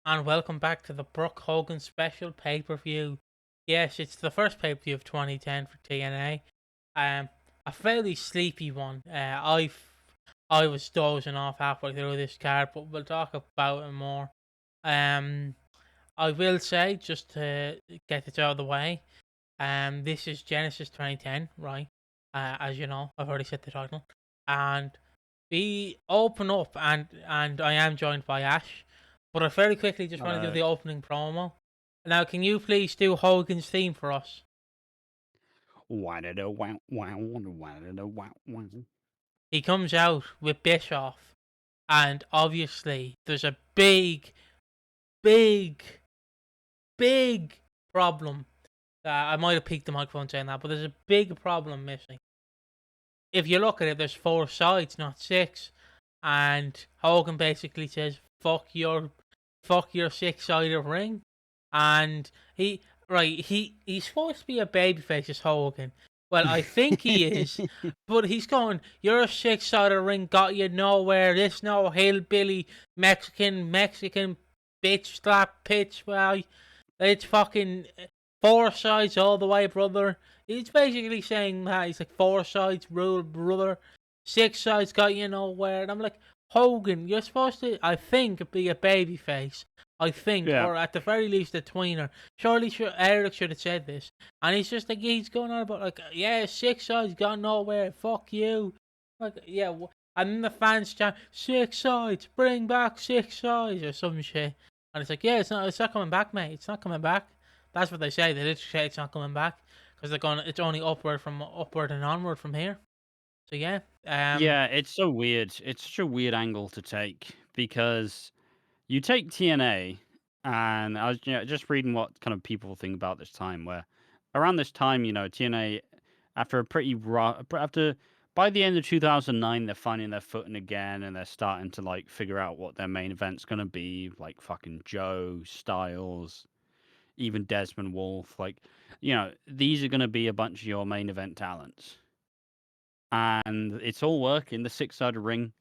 and welcome back to the Brooke Hogan special pay-per-view. Yes, it's the first pay-per-view of 2010 for TNA. Um, a fairly sleepy one. I was dozing off halfway through this card, but we'll talk about it more. Um, I will say, just to get it out of the way, this is Genesis 2010, right? As you know, I've already said the title, and we open up, and I am joined by Ash, but I very quickly just want to do Hello. the opening promo. Now, can you please do Hogan's theme for us? Wow. He comes out with Bischoff, and obviously there's a big, big problem. I might have peaked the microphone saying that, but there's a big problem missing. If you look at it, there's four sides, not six. And Hogan basically says, fuck your six-sided ring." And he's supposed to be a babyface as Hogan. Well, I think he is, but he's going, "Your six-sided ring got you nowhere. This no hillbilly Mexican bitch slap pitch. Well, it's fucking four sides all the way, brother." He's basically saying that he's like, four sides rule, brother. Six sides got you nowhere. And I'm like, Hogan, you're supposed to, I think, be a babyface. I think, Yeah. or at the very least, a tweener. Surely Eric should have said this. And he's just like, he's going on about, like, yeah, six sides got nowhere. Fuck you. Like, yeah. And then the fans chant, "Six sides, bring back six sides," or some shit. And it's like, yeah, it's not coming back, mate. It's not coming back. That's what they say. They literally say it's not coming back because they're going. It's only upward and onward from here. So yeah, Yeah, it's so weird. It's such a weird angle to take because you take TNA, and I was just reading what kind of people think about this time, where around this time, TNA, after a pretty rough, after by the end of 2009, they're finding their footing again, and they're starting to like figure out what their main event's gonna be, like fucking Joe, Styles, even Desmond Wolf, like, these are gonna be a bunch of your main event talents. And it's all working. The six-sided ring.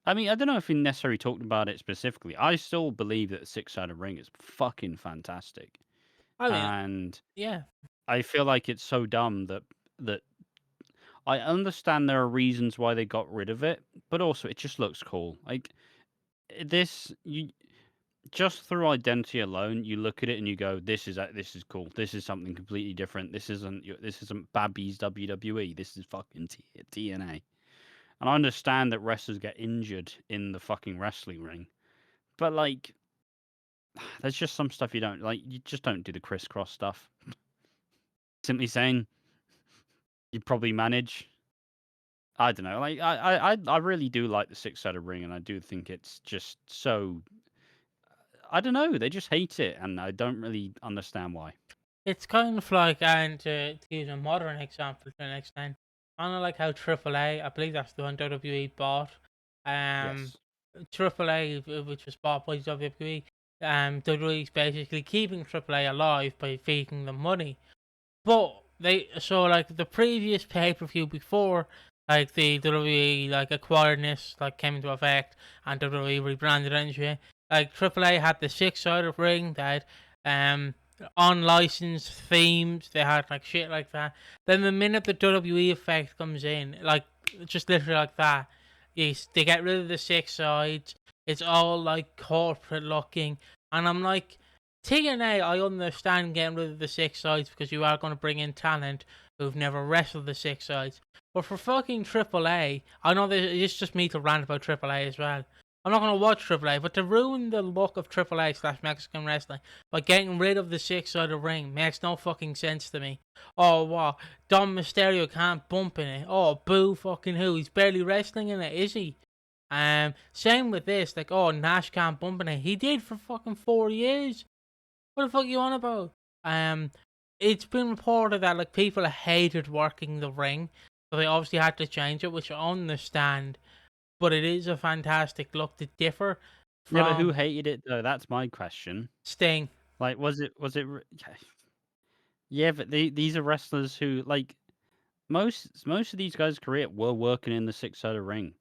I mean, I don't know if we necessarily talked about it specifically. I still believe that the six-sided ring is fucking fantastic, I mean, and yeah, I feel like it's so dumb that I understand there are reasons why they got rid of it, but also it just looks cool. Like this, you just through identity alone, you look at it and you go, this is cool. This is something completely different. This isn't Babby's WWE. This is fucking TNA. And I understand that wrestlers get injured in the fucking wrestling ring, but like, there's just some stuff you don't like. You just don't do the crisscross stuff. Simply saying, you probably manage. I don't know. Like, I really do like the six-sided ring, and I do think it's just so. I don't know. They just hate it, and I don't really understand why. it's kind of like, and to use a modern example to an extent, kind of like how AAA, I believe that's the one WWE bought. Um, Yes. AAA, which was bought by WWE, WWE's basically keeping AAA alive by feeding them money. But like the previous pay per view before, like the WWE like acquired this like came into effect and WWE rebranded and shit. Like AAA had the six-sided ring that unlicensed themes. They had like shit like that. Then the minute the WWE effect comes in, like just literally like that, is they get rid of the six sides. It's all like corporate looking, and I'm like, TNA, I understand getting rid of the six sides because you are going to bring in talent who've never wrestled the six sides. But for fucking AAA, I know that it's just me to rant about AAA as well. I'm not going to watch AAA, but to ruin the look of AAA slash Mexican wrestling by getting rid of the six sided ring makes no fucking sense to me. Oh, what? Dom Mysterio can't bump in it. Oh, boo fucking who? He's barely wrestling in it, is he? Same with this, like, oh, Nash can't bump in it. He did for fucking 4 years. What the fuck you on about? Um, it's been reported that like people hated working the ring, so they obviously had to change it, which I understand. But it is a fantastic look to differ Yeah, but who from hated it though? That's my question. Sting. Like, yeah, yeah, but these are wrestlers who like most of these guys' career were working in the six-sided ring.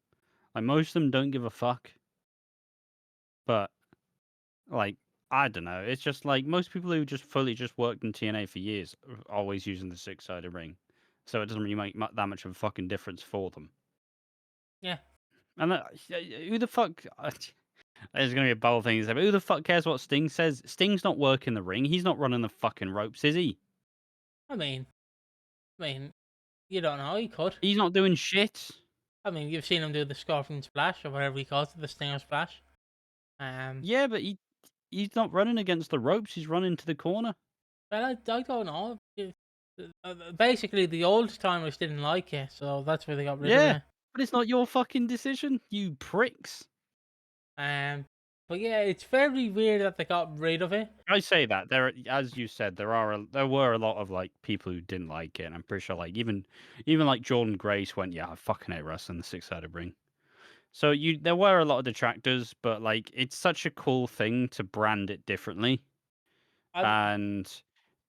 Like most of them don't give a fuck. But like, I don't know. It's just like most people who just fully just worked in TNA for years are always using the six-sided ring, so it doesn't really make that much of a fucking difference for them. Yeah. And who the fuck? There's gonna be a bold thing to say, but who the fuck cares what Sting says? Sting's not working the ring. He's not running the fucking ropes, is he? I mean, I mean, you don't know. He could. He's not doing shit. I mean, you've seen him do the Scorpion Splash or whatever he calls it, the Stinger Splash. Yeah, but he's not running against the ropes. He's running to the corner. But I don't know. Basically, the old timers didn't like it, so that's why they got rid of Yeah, it. but it's not your fucking decision, you pricks. Um, but yeah, it's very weird that they got rid of it. I say that as you said, there were a lot of like people who didn't like it, and I'm pretty sure like even like Jordan Grace went, yeah, I fucking hate wrestling the six-sided ring. So there were a lot of detractors, but like it's such a cool thing to brand it differently, I and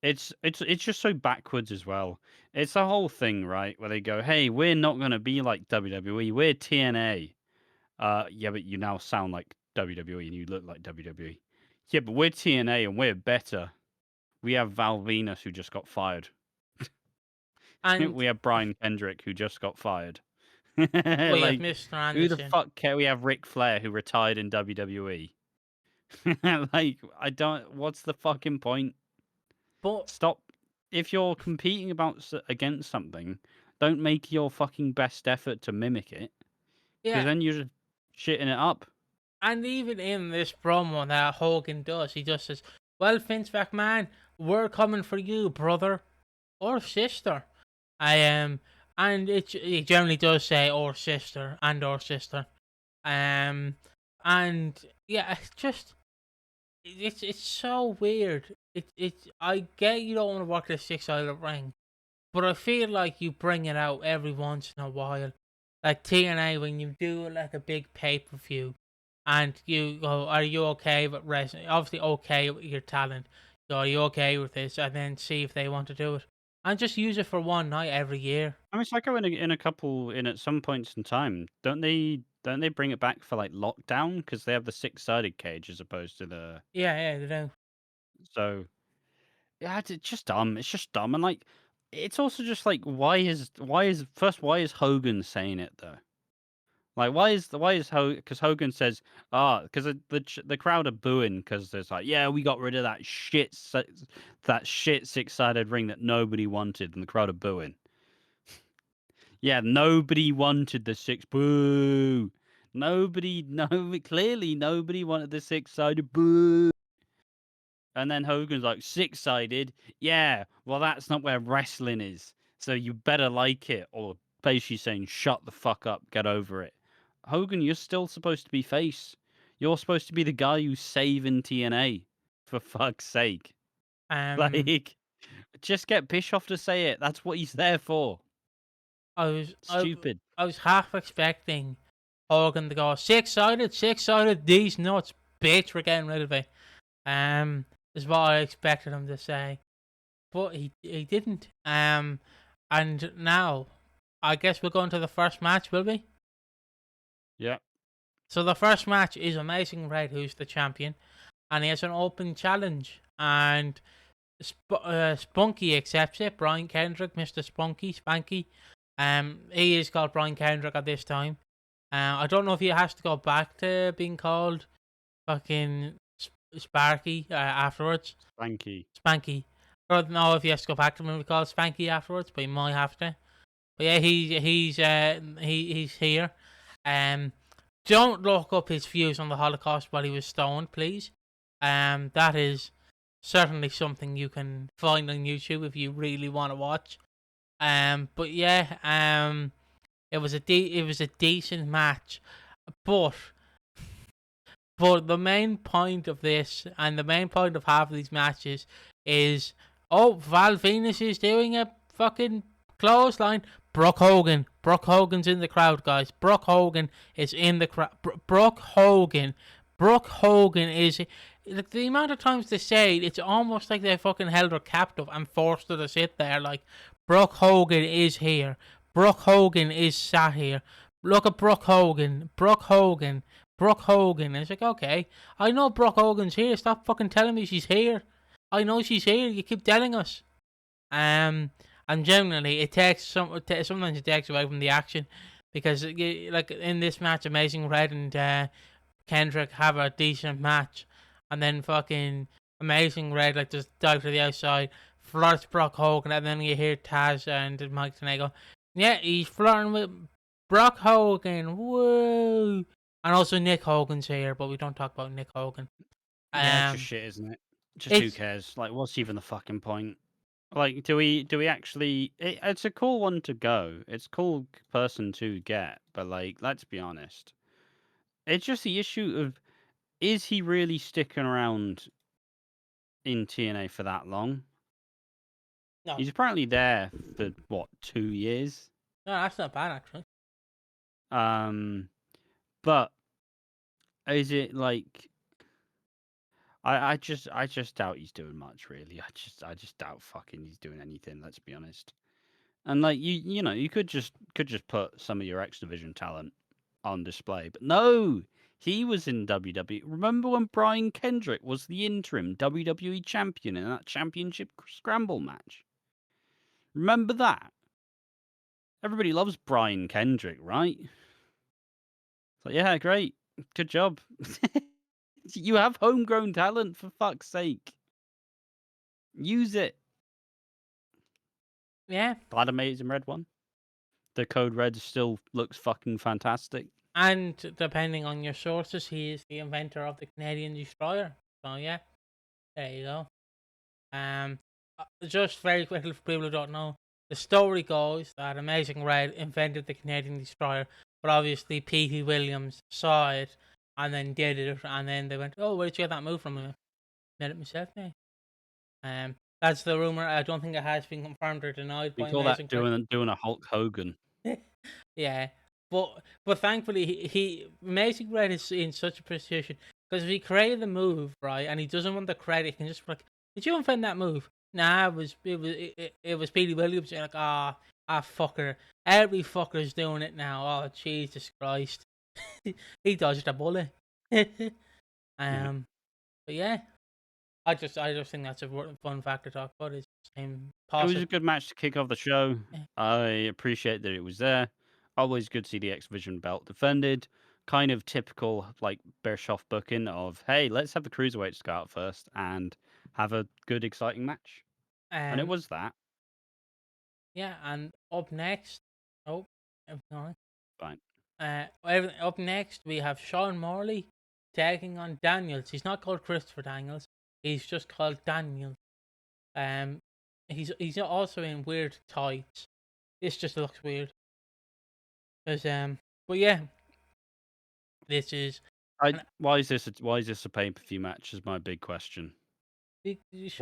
it's just so backwards as well. It's the whole thing, right, where they go, hey, we're not gonna be like WWE, we're TNA. Yeah, but you now sound like WWE and you look like WWE. Yeah, but we're TNA and we're better. We have Val Venus who just got fired. and We have Brian Kendrick who just got fired. we have Like, Mr. who the Anderson. fuck care? We have Ric Flair who retired in WWE. Like, I don't. What's the fucking point? But Stop. If you're competing against something, don't make your fucking best effort to mimic it, because yeah, then you're just shitting it up. and even in this promo that Hogan does, he just says, "Well, Vince McMahon, we're coming for you, brother or sister." I am, and it generally does say "or sister" and "or sister." Um, and yeah, it's so weird. I get you don't want to work the 6-sided ring, but I feel like you bring it out every once in a while. Like TNA, when you do like a big pay-per-view and you go, are you okay with wrestling? Obviously okay with your talent. So are you okay with this? And then see if they want to do it. And just use it for one night every year. I mean, Psycho in at some points in time, don't they bring it back for like lockdown because they have the six-sided cage as opposed to the Yeah, they do. so yeah, it's just dumb. It's just dumb, and like it's also just like why is Hogan saying it though? Like why is Hogan? Because Hogan says because the crowd are booing because there's like yeah we got rid of that shit six-sided ring that nobody wanted and the crowd are booing. Yeah, nobody wanted the six. Boo! Nobody, no, clearly nobody wanted the six-sided. Boo! And then Hogan's like, six-sided? Yeah, well, that's not where wrestling is. So you better like it. Or basically saying, shut the fuck up, get over it. Hogan, you're still supposed to be face. You're supposed to be the guy who's saving TNA. For fuck's sake. Um, Like, just get Bischoff to say it. That's what he's there for. I was I, Stupid. I was half expecting Hogan to go 6-sided, these nuts, bitch, we're getting rid of it. Is what I expected him to say, but he didn't. And now I guess we're going to the first match, will we? Yeah. So the first match is Amazing Red, who's the champion, and he has an open challenge, and Spunky accepts it. Brian Kendrick, Mr. Spanky. He is called Brian Kendrick at this time. I don't know if he has to go back to being called fucking Sparky afterwards. Spanky. I don't know if he has to go back to being called Spanky afterwards, but he might have to. But yeah, he's here. Don't look up his views on the Holocaust while he was stoned, please. That is certainly something you can find on YouTube if you really want to watch. But yeah, it was a decent match, but the main point of this and the main point of half of these matches is Val Venus is doing a fucking clothesline. Brock Hogan's in the crowd, guys. Brock Hogan is in the crowd. Brock Hogan is like the amount of times they say it, it's almost like they fucking held her captive and forced her to sit there. Like Brock Hogan is here. Brock Hogan is sat here. Look at Brock Hogan. Brooke Hogan. And it's like, okay, I know Brooke Hogan's here. Stop fucking telling me she's here. I know she's here. You keep telling us. And generally, it takes sometimes it takes away from the action because, like in this match, Amazing Red and Kendrick have a decent match, and then fucking Amazing Red like just dive to the outside, flirts Brock Hogan, and then you hear Taz and Mike Tenay go, "Yeah, he's flirting with Brock Hogan, woo!" And also Nick Hogan's here, but we don't talk about Nick Hogan. Yeah, it's just Um, shit, isn't it? Just who it's cares? Like, what's even the fucking point? Like, do we actually? It's a cool one to go. It's a cool person to get, but like, let's be honest. It's just the issue of is he really sticking around in TNA for that long? no, He's apparently there for what 2 years. no, that's not bad actually. Um, but is it like I just doubt he's doing much really. I just doubt fucking he's doing anything. Let's be honest. And like you know you could just put some of your X Division talent on display, but no, he was in WWE. Remember when Brian Kendrick was the interim WWE champion in that championship scramble match? Remember that? Everybody loves Brian Kendrick, right? It's like, yeah, great, good job. You have homegrown talent for fuck's sake. Use it. Yeah, Glad Amazing Red one. The Code Red still looks fucking fantastic. and depending on your sources, he is the inventor of the Canadian Destroyer. So yeah, there you go. Just very quickly for people who don't know, the story goes that Amazing Red invented the Canadian Destroyer, but obviously P.T. Williams saw it and then did it, and then they went, "Oh, where'd you get that move from?" I went, made it myself, mate. That's the rumor. I don't think it has been confirmed or denied We by call that Amazing Red. doing a Hulk Hogan. Yeah, but thankfully he Amazing Red is in such a position because if he created the move right and he doesn't want the credit, he can just be like, "Did you invent that move?" Nah, it was Petey Williams. You're like, fucker, every fucker's doing it now. Oh Jesus Christ, he dodged a bullet. Yeah. But yeah, I just think that's a fun fact to talk about. Is him It was possible. a good match to kick off the show. I appreciate that it was there. Always good to see the X Division belt defended. Kind of typical like Bischoff booking of hey, let's have the cruiserweights go out first and have a good exciting match. And it Um, was that. yeah, and up next, oh, everything. Fine. Up next, we have Sean Morley taking on Daniels. He's not called Christopher Daniels. He's just called Daniels. Um, he's also in weird tights. This just looks weird. But yeah, this is an, Why is this a pay-per-view match is my big question. Sean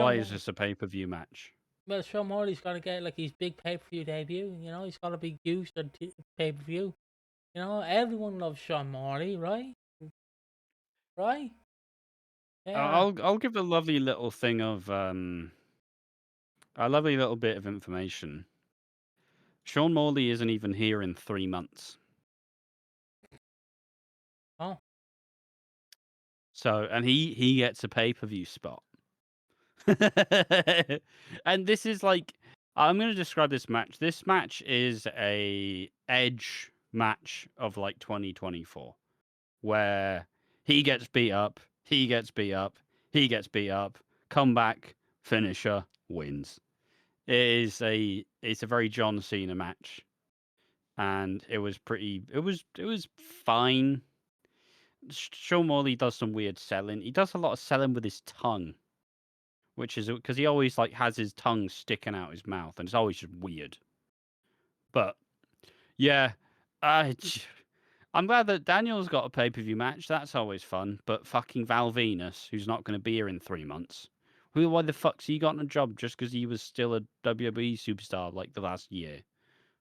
Why is Morley. this a pay-per-view match? Well, Sean Morley's got to get like his big pay per view debut. He's got to be used on pay per view. Everyone loves Sean Morley, right? Right? Yeah. I'll give a lovely little thing of a lovely little bit of information. Sean Morley isn't even here in 3 months. Oh, So, and he gets a pay-per-view spot. And this is like I'm going to describe this match. This match is a edge match of like 2024 where he gets beat up, he gets beat up, he gets beat up, comeback, finisher, wins. It's a very John Cena match and it was fine. Sean Morley does some weird selling. He does a lot of selling with his tongue, which is because he always like has his tongue sticking out his mouth, and it's always just weird. But yeah, I, I'm glad that Daniel's got a pay per view match. That's always fun. But fucking Val Venus, who's not going to be here in 3 months, why the fuck's he gotten a job just because he was still a WWE superstar like the last year?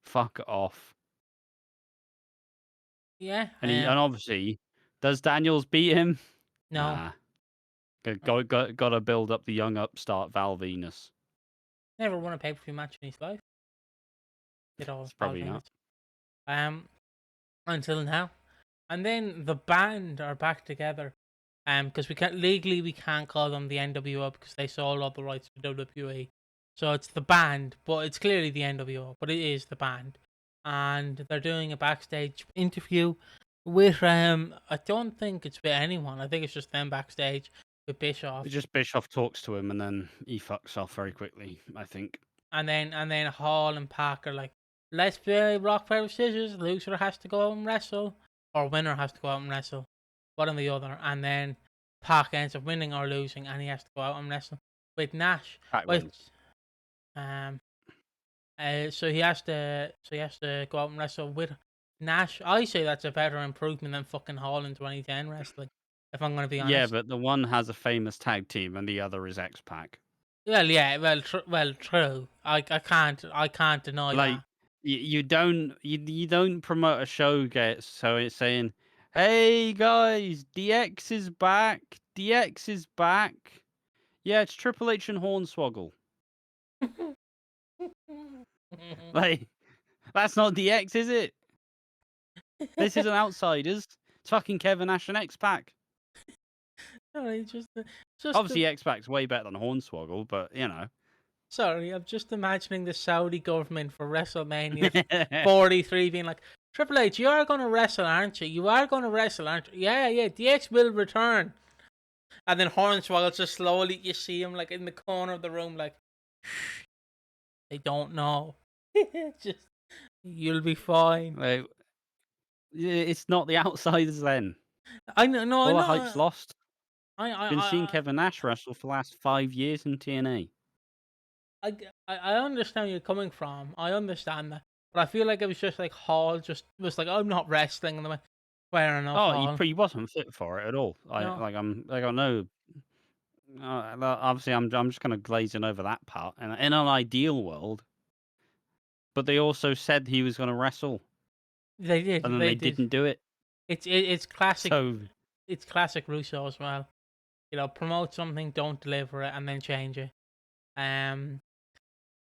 Fuck off. yeah. And obviously, does Daniels beat him? No, Nah. Got to build up the young upstart Val Venus. never won a pay per view match in his life. Did all It's Val probably not. Venus. Um, until now. And then the band are back together. Because we can't call them the NWO because they sold all the rights to WWE. So it's the band, but it's clearly the NWO, but it is the band. And they're doing a backstage interview with I don't think it's with anyone. I think it's just them backstage with Bischoff. Just Bischoff talks to him and then he fucks off very quickly, I think. And then Hall and Pac are like, let's play rock paper scissors. Loser has to go out and wrestle, or winner has to go out and wrestle, one or the other. And then Pac ends up winning or losing, and he has to go out and wrestle with Nash. Pac Which wins. um so he has to go out and wrestle with Nash. I say that's a better improvement than fucking Hall in 2010 wrestling. If I'm gonna be Yeah, honest. but the one has a famous tag team and the other is X-Pac. Well, yeah, well, true. I can't deny Like that. you don't promote a show so it's saying, "Hey guys, DX is back. DX is back." Yeah, it's Triple H and Hornswoggle. Like that's not DX, is it? This isn't Outsiders. It's fucking Kevin Nash and X-Pac. Sorry, just Obviously, X-Pac's way better than Hornswoggle, but you know. sorry. I'm just imagining the Saudi government for WrestleMania 43 being like, Triple H, you are going to wrestle, aren't you? You are going to wrestle, aren't you? Yeah, yeah. DX will return. And then Hornswoggle just slowly, you see him like in the corner of the room, like, shh, they don't know. Just you'll be fine. Like, it's not the Outsiders then. I know, no, I All the hype's know. lost. I, I, Been seeing I, Kevin Nash wrestle for the last 5 years in TNA. I understand where you're coming from. I understand that, but I feel like it was just like Hall just was like, I'm not wrestling, and I went, fair enough, Oh, Hall. he wasn't fit for it at all. No, I don't know. Obviously, I'm just kind of glazing over that part. And in an ideal world, but they also said he was going to wrestle, they and did, then they they did. didn't do it. It's classic. So It's classic Russo as well. Promote something, don't deliver it, and then change it. Um,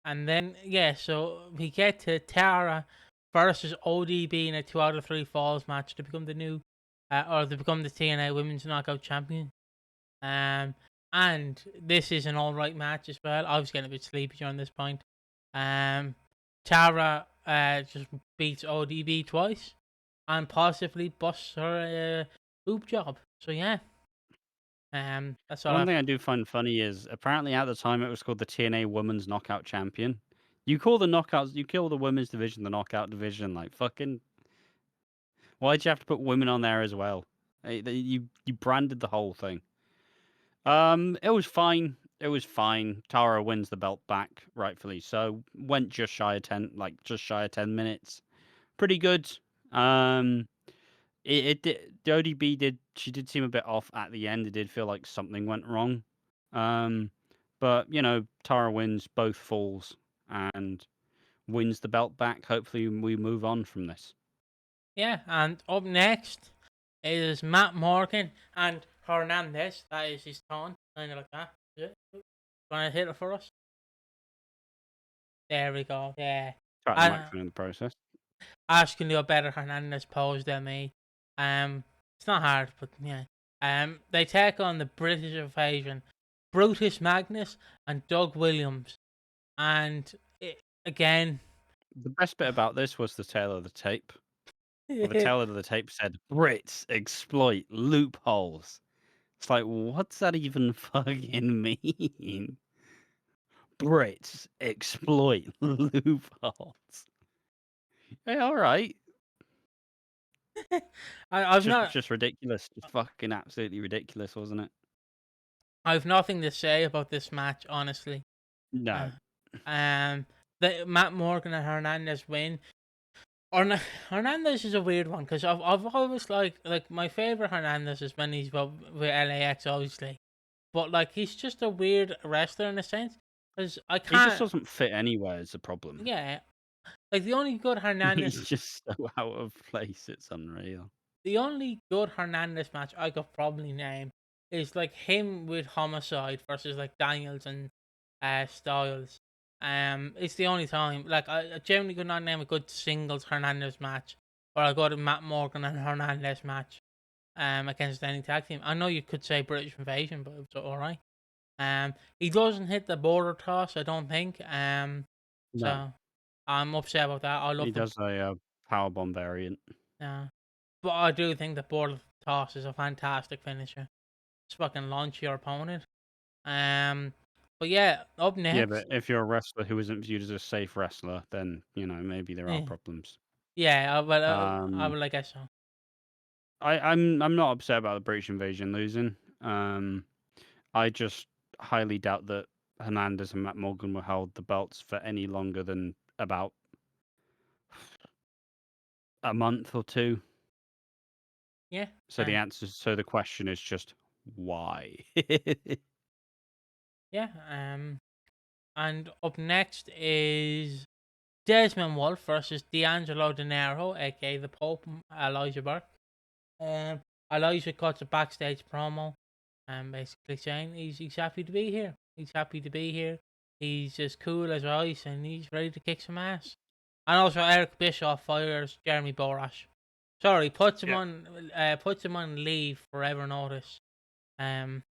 and then yeah, so we get to Tara versus ODB in a 2 out of 3 falls match to become the new, or to become the TNA Women's Knockout Champion. Um, and this is an all right match as well. I was getting a bit sleepy during this point. Um, Tara just beats ODB twice, and possibly busts her boob job. So yeah, that's all one I've. thing I do find funny is apparently at the time it was called the TNA Women's Knockout Champion. You call the women's division the Knockout division. Like fucking, why'd you have to put women on there as well? You branded the whole thing. It was fine. It was fine. Tara wins the belt back, rightfully so. Went just shy of 10 minutes. Pretty good. Um, it did. The ODB did. She did seem a bit off at the end. It did feel like something went wrong. Um, but Tara wins both falls and wins the belt back. Hopefully, we move on from this. Yeah, and up next is Matt Morgan and Hernandez. That is his tone, kind of like that. Yeah. Want to hit it for us? There we go. Yeah. Try the I, microphone in the process. Ash can do a better Hernandez pose than me. It's not hard, but yeah. They take on the British Invasion, Brutus Magnus and Doug Williams, and again. The best bit about this was the tail of the tape. Well, the tail of the tape said Brits exploit loopholes. It's like, what's that even fucking mean? Brits exploit loopholes. Hey, all right. I've not. Just ridiculous. Just fucking absolutely ridiculous, wasn't it? I've nothing to say about this match, honestly. No. Uh, um, the Matt Morgan and Hernandez win. Hernandez is a weird one because I've always like my favorite Hernandez is when he's with LAX, obviously, but like he's just a weird wrestler in a sense because I He just can't. doesn't fit anywhere is the problem. Yeah, like the only good Hernandez, He's just so out of place, it's unreal. the only good Hernandez match I could probably name is like him with Homicide versus like Daniels and Styles. It's the only time like I generally could not name a good singles Hernandez match or I go to Matt Morgan and Hernandez match against any tag team. I know you could say British Invasion, but it's all right. He doesn't hit the border toss, I don't think. No, So I'm upset about that. I he love the does a powerbomb variant. but I do think the border toss is a fantastic finisher. Just fucking launch your opponent. Um, but yeah, up Yeah, next, but if you're a wrestler who isn't viewed as a safe wrestler, then maybe there are eh, problems. yeah, I Um, will, I guess so. I'm not upset about the British Invasion losing. I just highly doubt that Hernandez and Matt Morgan will hold the belts for any longer than about a month or two. Yeah, So the question is just why? yeah. And up next is Desmond Wolf versus D'Angelo De Niro, aka the Pope, Elijah Burke. Um, Elijah cuts a backstage promo, basically saying he's happy to be here. He's happy to be here. He's as cool as ice, and he's ready to kick some ass. And also, Eric Bischoff fires Jeremy Borash. Sorry, Yeah. puts him on leave forever notice. Um,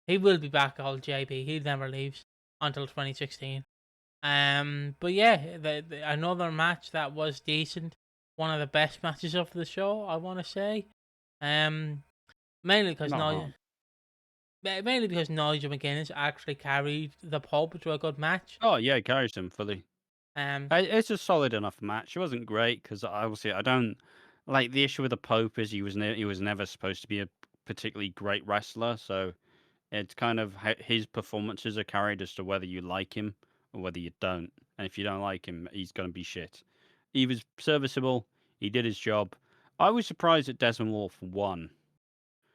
he will be back, old JB. He never leaves until 2016. But yeah, another match that was decent. One of the best matches of the show, I want to say. Um, mainly because Not Nigel, hard. mainly because Nigel McGuinness actually carried the pub to a good match. Oh yeah, it carries him fully. Um, It's a solid enough match. It wasn't great because obviously I don't like the issue with the Pope is he was never supposed to be a particularly great wrestler. So it's kind of his performances are carried as to whether you like him or whether you don't. And if you don't like him, he's going to be shit. He was serviceable. He did his job. I was surprised that Desmond Wolf won.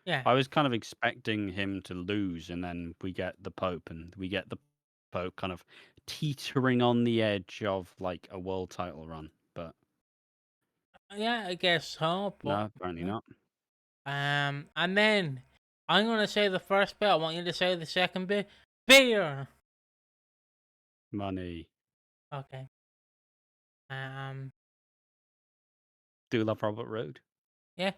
yeah, I was kind of expecting him to lose, and then we get the Pope, and we get the Pope kind of teetering on the edge of like a world title run. But yeah, I guess so. But no, apparently yeah. not. And then I'm gonna say the first bit. I want you to say the second bit. Beer. Money. Okay. Um, Do love Robert Roode. yeah.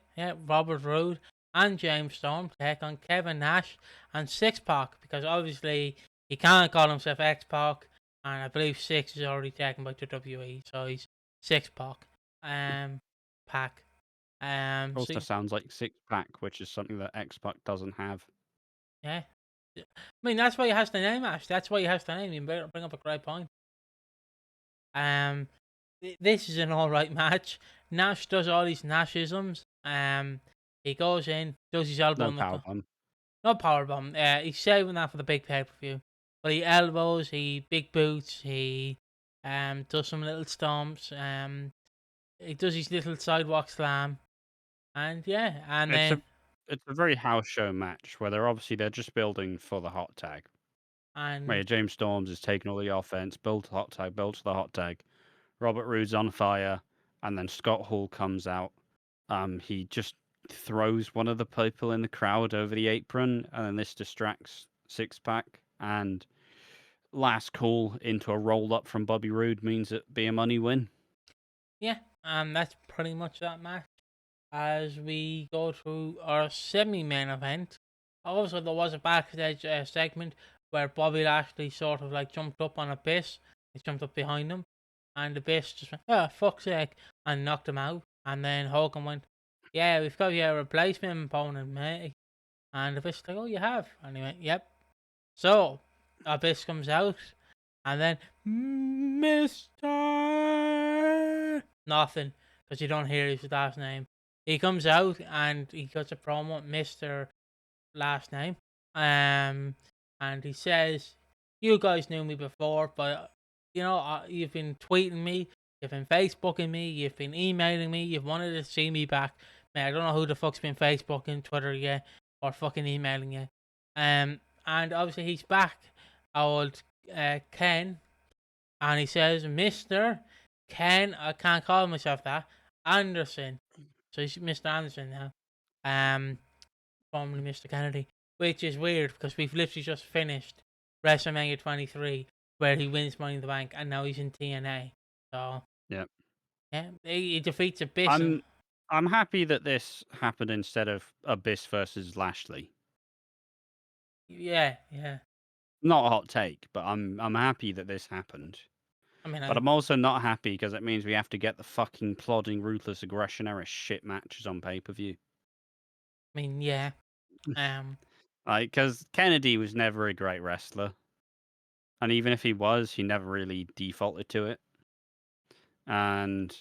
Robert Roode and James Storm take on Kevin Nash and Six Pac because obviously he can't call himself X Pac, and I believe Six is already taken by WWE, so he's Six Pac. Pac. So Also sounds like six pack, which is something that X Pac doesn't have. yeah. I mean that's why he has the name Ash. That's why he has the name. You bring up a great point. Um, this is an all right match. Nash does all these Nashisms. He goes in, does his elbow No on the power bomb. no power bomb. He's saving that for the big pay per view. But he elbows, he big boots, he does some little stomps. He does his little sidewalk slam, and yeah, and It's then a it's a very house show match where they're just building for the hot tag. Where and James Storms is taking all the offense, build to hot tag, build to the hot tag. Robert Roode's on fire, and then Scott Hall comes out. He just throws one of the people in the crowd over the apron, and then this distracts Six Pack. And last call into a roll up from Bobby Roode means it be a money win. yeah, that's pretty much that match. As we go through our semi-main event. Also, there was a backstage segment where Bobby Lashley sort of like jumped up on Abyss. He jumped up behind him, and Abyss just went, "Oh, fuck's sake," and knocked him out. And then Hogan went, "Yeah, we've got your replacement opponent, mate." And Abyss like, "Oh, you have?" And he went, "Yep." So Abyss comes out, and then Mister nothing because you don't hear his last name. He comes out and he cuts a promo, Mister last name, and he says, "You guys knew me before, but you've been tweeting me, you've been Facebooking me, you've been emailing me, you've wanted to see me back. Man, I don't know who the fuck's been Facebooking, Twitter yet, or fucking emailing you." And obviously he's back, old Ken, and he says, "Mister Ken, I can't call myself that, Anderson." So he's Mr. Anderson now. Um, formerly Mr. Kennedy, which is weird because we've literally just finished WrestleMania 23 where he wins Money in the Bank and now he's in TNA. So Yeah. yeah, he defeats Abyss. I'm I'm happy that this happened instead of Abyss versus Lashley. Yeah, yeah. Not a hot take, but I'm happy that this happened. I mean, But I'm also not happy because it means we have to get the fucking plodding, ruthless aggression era shit matches on pay-per-view. yeah. Um, Like, because Kennedy was never a great wrestler, and even if he was, he never really defaulted to it. And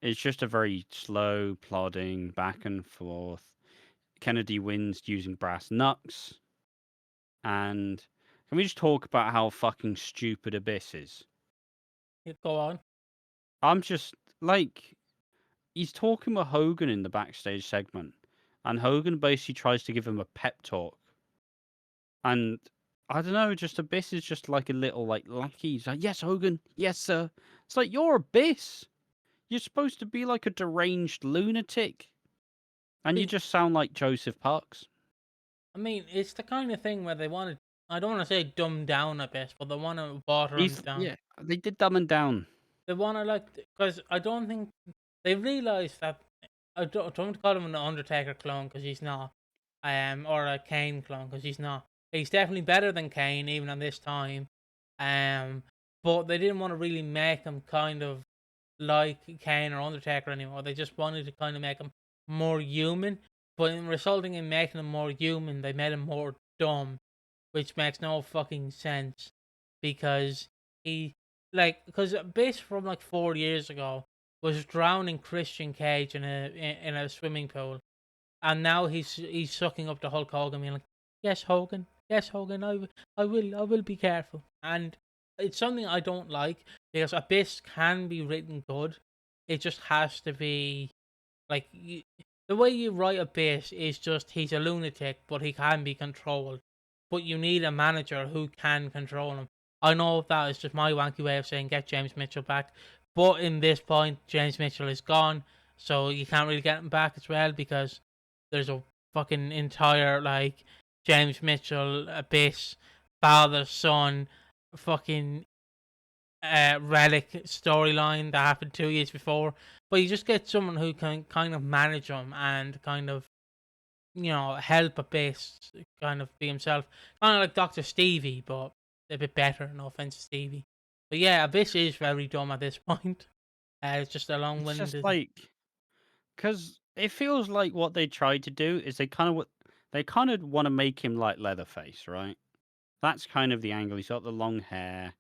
it's just a very slow, plodding back and forth. Kennedy wins using brass knucks. And can we just talk about how fucking stupid Abyss is? you go on. I'm just like, he's talking with Hogan in the backstage segment, and Hogan basically tries to give him a pep talk. And I don't know, just Abyss is just like a little like lackey. He's like, "Yes, Hogan, yes, sir." It's like, you're Abyss. You're supposed to be like a deranged lunatic, and you See, just sound like Joseph Parks. I mean, it's the kind of thing where they want to. I don't want to say dumb down a bit, but they want to water him He's down. yeah, they did dumb and down. They want to because I don't think they realize that. I don't call him an Undertaker clone because he's not, or a Kane clone because he's not. He's definitely better than Kane even at this time, but they didn't want to really make him kind of like Kane or Undertaker anymore. They just wanted to kind of make him more human, but in resulting in making him more human, they made him more dumb, which makes no fucking sense because he because Biss from like 4 years ago was drowning Christian Cage in a swimming pool, and now he's sucking up to Hulk Hogan, being like, yes, Hogan, I will be careful." And it's something I don't like because Abyss can be written good. It just has to be like the way you write Abyss is just he's a lunatic, but he can be controlled. But you need a manager who can control him. I know that is just my wanky way of saying get James Mitchell back, but in this point, James Mitchell is gone, so you can't really get him back as well because there's a fucking entire like James Mitchell Abyss father son fucking relic storyline that happened 2 years before. But you just get someone who can kind of manage him and kind of help Abyss kind of be himself, kind of like Doctor Stevie, but a bit better. No offense to Stevie, but yeah, Abyss is very dumb at this point. It's just a It's just long-winded. like, because it feels like what they tried to do is they kind of want to make him like Leatherface, right? That's kind of the angle. He's got the long hair.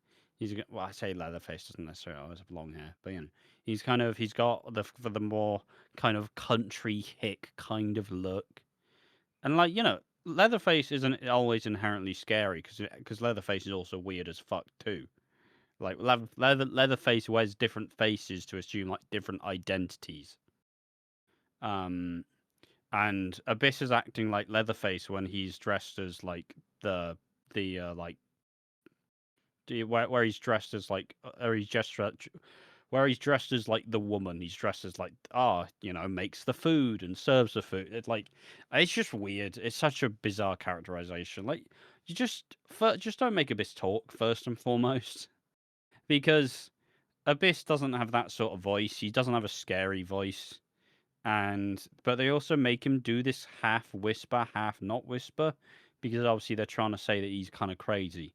Well, I say Leatherface doesn't necessarily always have long hair, but he's got the more kind of country hick kind of look. And like, Leatherface isn't always inherently scary because Leatherface is also weird as fuck too. Like Leatherface wears different faces to assume like different identities. Um, and Abyss is acting like Leatherface when he's dressed as like like where he's dressed as like or he's just where he's dressed as like the woman. He's dressed as like makes the food and serves the food. It's just weird. It's such a bizarre characterization. Like you just don't make Abyss talk first and foremost because Abyss doesn't have that sort of voice. He doesn't have a scary voice. But they also make him do this half whisper, half not whisper, because obviously they're trying to say that he's kind of crazy.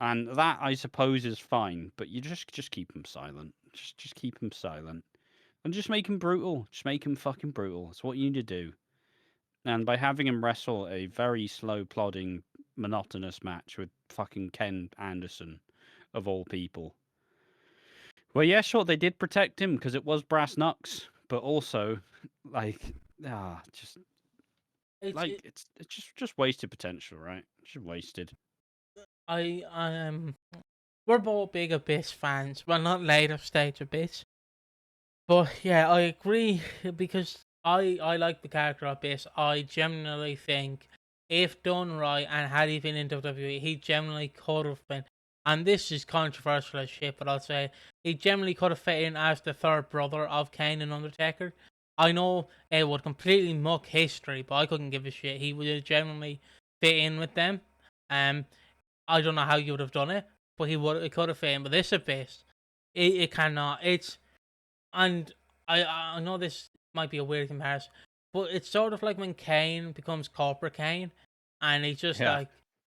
And that I suppose is fine, but you just keep him silent. Just keep him silent. And just make him brutal. Just make him fucking brutal. That's what you need to do. And by having him wrestle a very slow plodding, monotonous match with fucking Ken Anderson, of all people. Well, yeah, sure, they did protect him because it was brass knucks, but also, like, just It's like it's just wasted potential, right? Just wasted. I we're both big Abyss fans. Well, not later stage Abyss, but yeah, I agree because I like the character Abyss. I genuinely think if done right and had he been in WWE, he generally could have been. And this is controversial as shit, but I'll say he generally could have fit in as the third brother of Kane and Undertaker. I know it would completely muck history, but I couldn't give a shit. He would generally fit in with them. Um, I don't know how you would have done it, but it could have fit in. But this Abyss, it cannot. And I know this. might be a weird comparison, but it's sort of like when Kane becomes Corporate Kane, and he's just Yeah.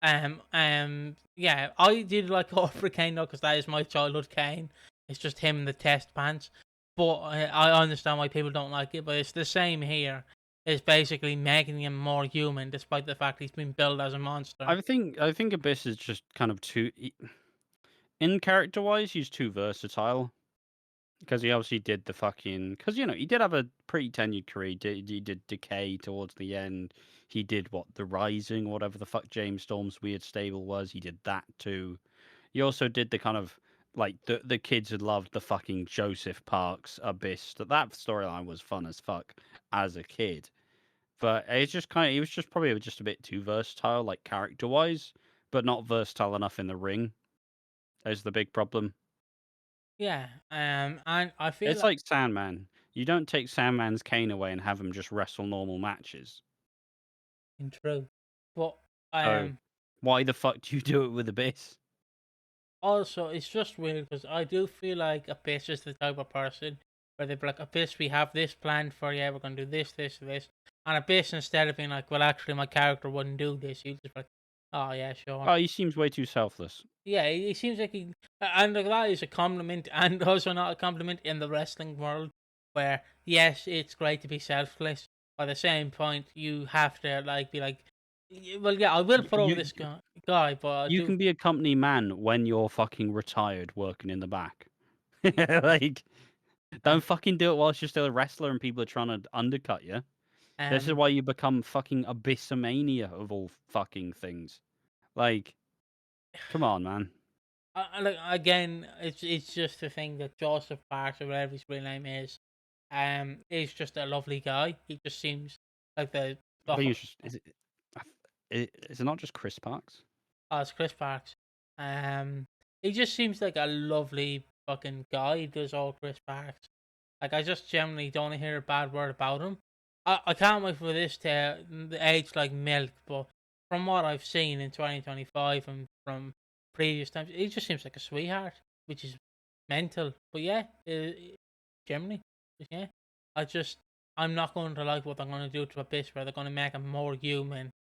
like, yeah, I did like Corporate Kane though, because that is my childhood Kane. It's just him in the test pants, but I understand why people don't like it. But it's the same here. It's basically making him more human, despite the fact he's been built as a monster. I think Abyss is just kind of too in character wise. He's too versatile because he obviously did the fucking because he did have a pretty tenured career. He did Decay towards the end. He did what the Rising, whatever the fuck James Storm's weird stable was. He did that too. He also did the kind of like the kids had loved the fucking Joseph Parks Abyss. That storyline was fun as fuck as a kid. But it's just he was just probably just a bit too versatile, like character wise, but not versatile enough in the ring. Is the big problem. Yeah, and I feel It's like like Sandman. You don't take Sandman's cane away and have him just wrestle normal matches. in true, but So um, why the fuck do you do it with Abyss? also, it's just weird because I do feel like Abyss is the type of person where they'd be like, Abyss, we have this planned for you. We're going to do this, this, this. And Abyss, instead of being like, well, actually, my character wouldn't do this, he'd just be like, oh, yeah, sure. Oh, he seems way too selfless. Yeah, he seems like and like that is a compliment and also not a compliment in the wrestling world where, yes, it's great to be selfless. By the same point, you have to, like, be like, well, yeah, I will put over You this guy, but I you do. can be a company man when you're fucking retired working in the back. Like, Uh, don't fucking do it whilst you're still a wrestler and people are trying to undercut you. This is um, why you become fucking Abyssomania of all fucking things. Like, come on, man. like again, it's just the thing that Joseph Parks or whatever his real name is just a lovely guy. He just seems like I the think it's just is it not just Chris Parks? it's Chris Parks. He just seems like a lovely fucking guy. He does all Chris Parks. Like I just generally don't hear a bad word about him. I can't wait for this to age like milk, but from what I've seen in 2025 and from previous times, he just seems like a sweetheart, which is mental. But yeah, generally, yeah. I just I'm not going to like what they're going to do to Abyss, where they're going to make him more human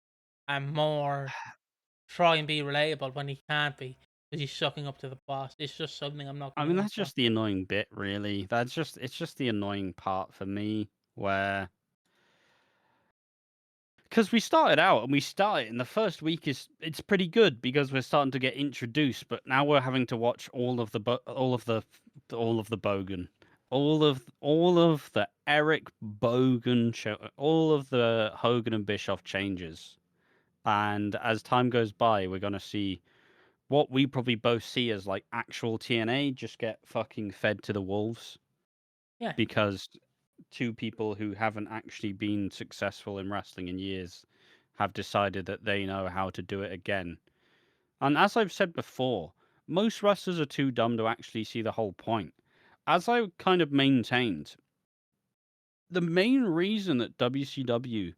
and more try and be relatable when he can't be because he's sucking up to the boss. It's just something I'm not I going mean, in that's for. just the annoying bit, really. It's just the annoying part for me, where because we started out and we started in the first week it's pretty good because we're starting to get introduced, but now we're having to watch all of the Bogan, all of the Eric Bogan show, all of the Hogan and Bischoff changes, and as time goes by, we're gonna see what we probably both see as like actual TNA just get fucking fed to the wolves Yeah, because two people who haven't actually been successful in wrestling in years have decided that they know how to do it again. And as I've said before, most wrestlers are too dumb to actually see the whole point. As I kind of maintained, the main reason that WCW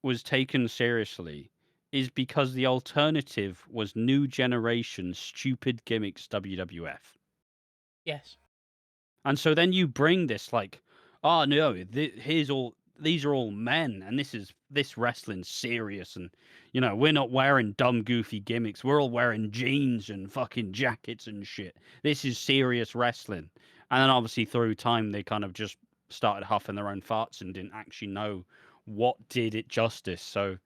was taken seriously is because the alternative was new generation stupid gimmicks WWF. yes, And so then you bring this like, oh no, here's all these are all men, and this wrestling's serious, and we're not wearing dumb goofy gimmicks. We're all wearing jeans and fucking jackets and shit. This is serious wrestling. And then obviously through time they kind of just started huffing their own farts and didn't actually know what did it justice. So,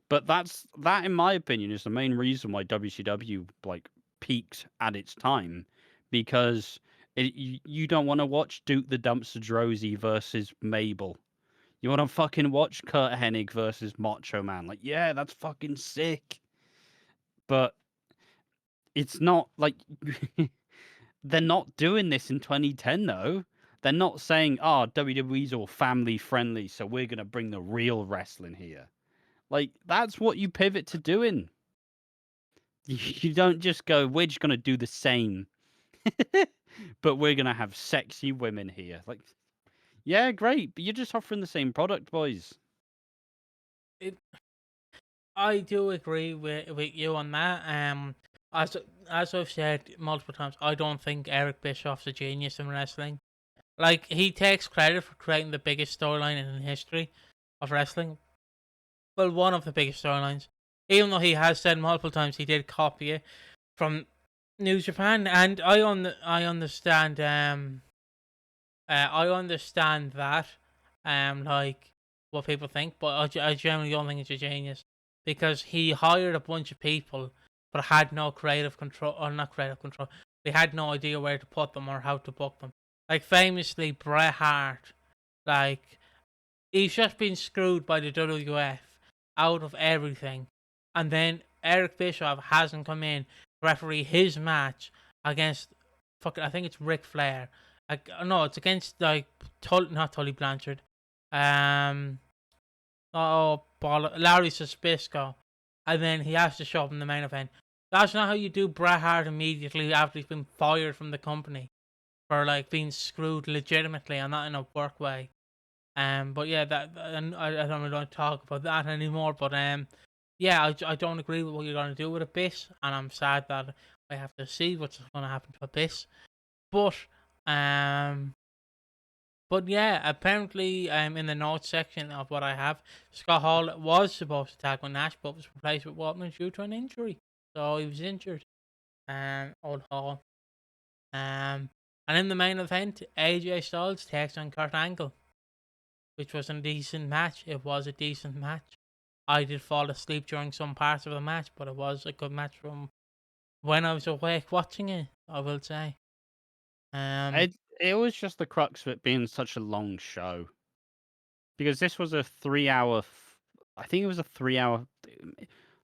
but that in my opinion is the main reason why WCW like peaked at its time because you don't want to watch Duke the Dumpster Droese versus Mabel. You want to fucking watch Kurt Hennig versus Macho Man. Like, yeah, that's fucking sick. But it's not like they're not doing this in 2010 though. They're not saying, "Oh, WWE's all family friendly, so we're gonna bring the real wrestling here." Like, that's what you pivot to doing. You don't just go, "We're just gonna do the same." But we're gonna have sexy women here. Like, yeah, great, but you're just offering the same product, boys. it, I do agree with you on that. As as I've said multiple times, I don't think Eric Bischoff's a genius in wrestling. Like, he takes credit for creating the biggest storyline in the history of wrestling. Well, one of the biggest storylines. Even though he has said multiple times he did copy it from New Japan, and I understand I understand that like what people think, but I generally don't think it's a genius because he hired a bunch of people but had no creative control, or not creative control. They had no idea where to put them or how to book them. Like famously, Bret Hart, like he's just been screwed by the WWF out of everything. And then Eric Bischoff hasn't come in to referee his match against I think it's Ric Flair. Like no, it's against like not Tully Blanchard. Um Larry Sabisco. And then he has to show up in the main event. That's not how you do Bret Hart immediately after he's been fired from the company for like being screwed legitimately and not in a work way. But yeah, and I don't really want to talk about that anymore. But yeah, I don't agree with what you're going to do with Abyss, and I'm sad that I have to see what's going to happen to Abyss. But um, but yeah, apparently in the notes section of what I have, Scott Hall was supposed to tag with Nash, but was replaced with Waltman due to an injury. So he was injured. Old Hall. And in the main event, AJ Styles takes on Kurt Angle, which was a decent match. It was a decent match. I did fall asleep during some parts of the match, but it was a good match from when I was awake watching it, I will say. Um, It was just the crux of it being such a long show because this was a 3 hour. I think it was a 3 hour.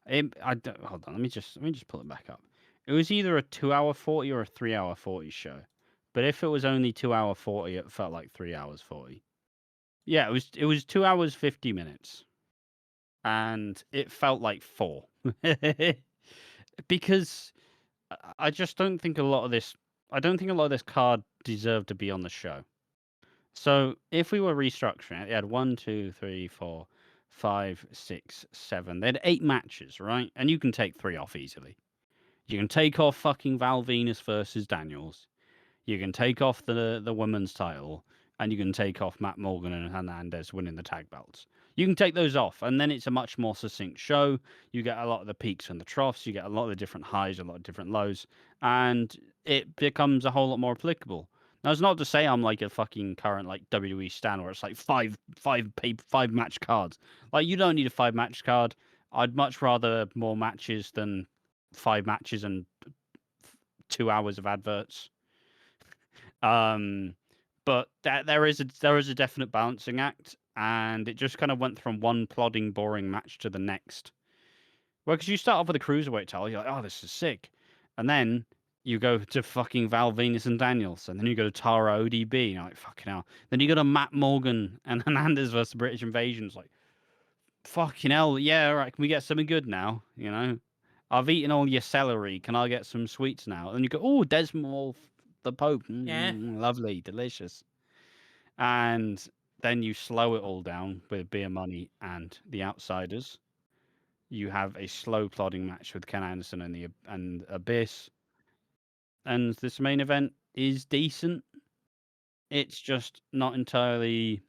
I don't, hold on. Let me just pull it back up. It was either a 2 hour 40 or a 3 hour 40 show. But if it was only 2 hour 40, it felt like 3 hours 40. Yeah, it was 2 hours 50 minutes, and it felt like four because I just don't think a lot of this. I don't think a lot of this card deserved to be on the show. So if we were restructuring it, they had one, two, three, four, five, six, seven. They had 8 matches, right? And you can take 3 off easily. You can take off fucking Val Venus versus Daniels. You can take off the women's title, and you can take off Matt Morgan and Hernandez winning the tag belts. You can take those off, and then it's a much more succinct show. You get a lot of the peaks and the troughs. You get a lot of the different highs, a lot of different lows, and it becomes a whole lot more applicable. Now, it's not to say I'm like a fucking current like WWE stan where it's like five match cards. Like you don't need a 5 match card. I'd much rather more matches than 5 matches and 2 hours of adverts. Um, but there is a definite balancing act, and it just kind of went from one plodding, boring match to the next. Well, because you start off with a cruiserweight title, you're like, oh, this is sick, and then you go to fucking Val Venus and Daniels, and then you go to Tara ODB, and you're like, fucking hell. Then you go to Matt Morgan and Hernandez versus British Invasion. It's like, fucking hell, yeah, all right, can we get something good now? You know, I've eaten all your celery. Can I get some sweets now? And you go, oh, Desmond the Pope. yeah, Lovely, delicious. And then you slow it all down with Beer Money and the Outsiders. You have a slow plodding match with Ken Anderson and Abyss. And this main event is decent. It's just not entirely.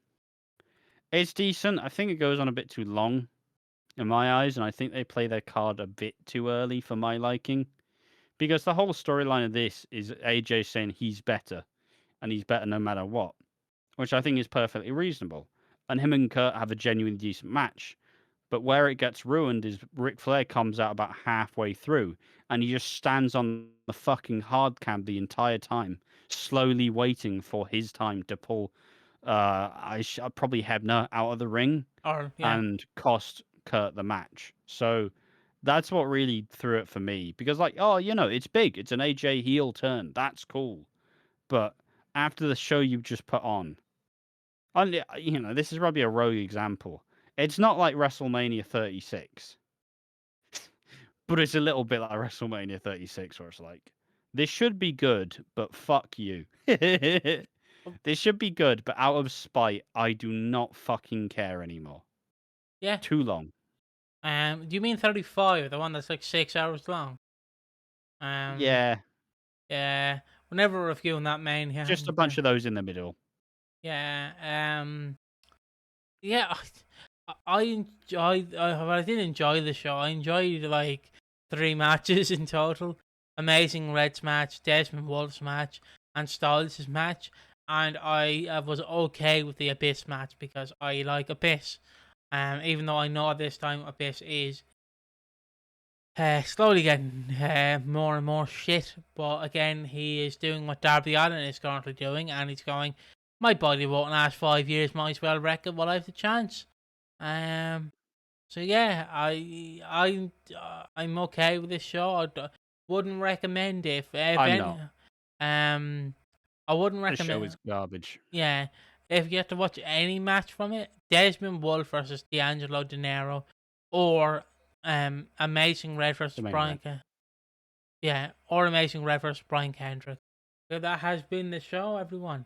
It's decent. I think it goes on a bit too long in my eyes, and I think they play their card a bit too early for my liking. Because the whole storyline of this is AJ saying he's better, and he's better no matter what, which I think is perfectly reasonable. And him and Kurt have a genuinely decent match. But where it gets ruined is Ric Flair comes out about halfway through, and he just stands on the fucking hard cam the entire time, slowly waiting for his time to pull probably Hebner out of the ring or yeah, and cost Kurt the match. So that's what really threw it for me because, like, oh, it's big. It's an AJ heel turn. That's cool. But after the show you just put on, and this is probably a rogue example. It's not like WrestleMania 36, but it's a little bit like WrestleMania 36, where it's like, this should be good, but fuck you. This should be good, but out of spite, I do not fucking care anymore. yeah. Too long. Do you mean 35, the one that's like 6 hours long? Um, Yeah, yeah. Whenever reviewing that main, yeah, just a yeah. bunch of those in the middle. Yeah. Yeah. I enjoyed. I did enjoy the show. I enjoyed like 3 matches in total. Amazing Red's match, Desmond Wolf's match, and Styles' match. And I was okay with the Abyss match because I like Abyss. Even though I know at this time Abyss is slowly getting more and more shit. But again, he is doing what Darby Allin is currently doing, and he's going, my body won't last 5 years, might as well wreck it while I have the chance. Um, so yeah, I'm okay with this show. Wouldn't recommend it if I'm any. not. I wouldn't This show recommend. is garbage. Yeah, if you have to watch any match from it, Desmond Wolf versus D'Angelo De Niro, or Amazing Red versus The main Brian. event. Yeah, or Amazing Red versus Brian Kendrick. So that has been the show, everyone.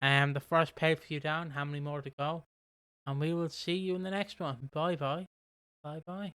The first pay-per-view down. How many more to go? And we will see you in the next one. Bye bye. Bye bye.